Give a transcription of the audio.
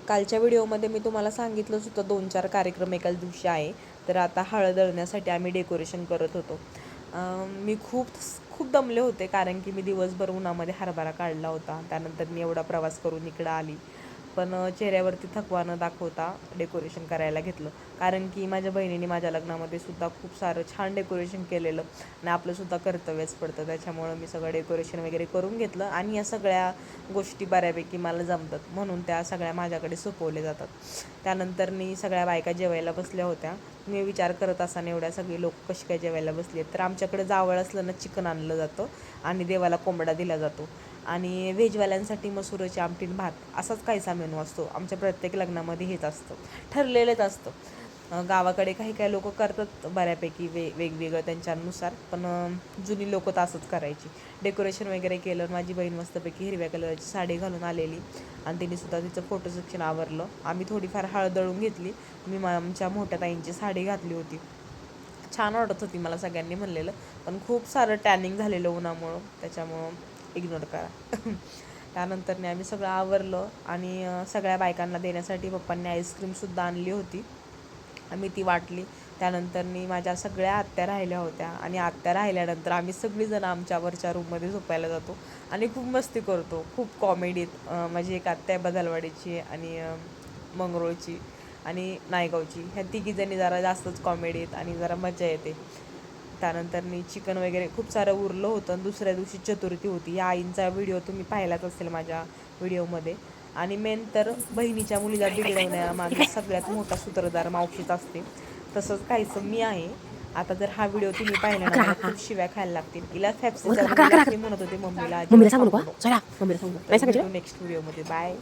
कालच्या व्हिडिओमध्ये मी तुम्हाला सांगितलंच होतं 2-4 कार्यक्रम एकाच दिवशी आहे. तर आता हळद दळण्यासाठी आम्ही डेकोरेशन करत होतो. मी खूप खूप दमले होते, कारण की मी दिवसभर उन्हामध्ये हरभरा काढला होता. त्यानंतर मी एवढा प्रवास करून इकडं आली. पण चेहऱ्यावरती थकवा न दाखवता डेकोरेशन करायला घेतलं, कारण की माझ्या बहिणीने माझ्या लग्नामध्ये सुद्धा खूप सारं छान डेकोरेशन केलेलं आणि आपलंसुद्धा कर्तव्यच पडतं. त्याच्यामुळं मी सगळं डेकोरेशन वगैरे करून घेतलं आणि या सगळ्या गोष्टी बऱ्यापैकी मला जमतात, म्हणून त्या सगळ्या माझ्याकडे सोपवले जातात. त्यानंतर मी सगळ्या बायका जेवायला बसल्या होत्या. मी विचार करत असताना एवढ्या सगळे लोक कशी काय जेवायला बसले आहेत. तर आमच्याकडे जावळ असलं ना, चिकन आणलं जातं आणि देवाला कोंबडा दिला जातो. आणि व्हेजवाल्यांसाठी मसुराची आमटी भात असाच काहीसा मेनू असतो. आमच्या प्रत्येक लग्नामध्ये हेच असतं, ठरलेलंच असतं. गावाकडे काही काही लोक करतात बऱ्यापैकी वेगवेगळं त्यांच्यानुसार, पण जुनी लोक तर असंच करायची. डेकोरेशन वगैरे केलं. माझी बहीण मस्तपैकी हिरव्या कलरची साडी घालून आलेली आणि तिनेसुद्धा तिचं फोटो सेक्शन आवरलं. आम्ही थोडीफार हळद दळून घेतली. मी आमच्या मोठ्या ताईंची साडी घातली होती. छान वाटत होती, मला सगळ्यांनी म्हणलेलं, पण खूप सारं टॅनिंग झालेलं उन्हामुळं, त्याच्यामुळं इग्नोर करा. त्यानंतरने आम्ही सगळं आवरलं आणि सगळ्या बायकांना देण्यासाठी पप्पांनी आईस्क्रीमसुद्धा आणली होती. आम्ही ती वाटली. त्यानंतरनी माझ्या सगळ्या आत्या राहिल्या होत्या आणि आत्या राहिल्यानंतर आम्ही सगळीजण आमच्या वरच्या रूममध्ये झोपायला जातो आणि खूप मस्ती करतो. खूप कॉमेडीत. माझी एक आत्या आहे बदालवाडीची आणि मंगरूळची आणि नायगावची. ह्या तिघीजणी जरा जास्तच कॉमेडीत आणि जरा मजा येते. त्यानंतर मी चिकन वगैरे खूप सारं उरलं होतं. दुसऱ्या दिवशी चतुर्थी होती. या आईंचा व्हिडिओ तुम्ही पाहिलाच असेल माझ्या व्हिडिओमध्ये. आणि मेन तर बहिणीच्या मुलीला बिघडवण्यामागे सगळ्यात मोठा सूत्रधार मावशीच असते. तसंच काहीसं मी आहे. आता जर हा व्हिडिओ तुम्ही पाहिला ना, मला खूप शिव्या खायला लागतील. हिला फॅप्सी चालू लागली म्हणत होते मम्मीला, अजिबात सांगू नको. तर भेटू नेक्स्ट व्हिडिओमध्ये. बाय.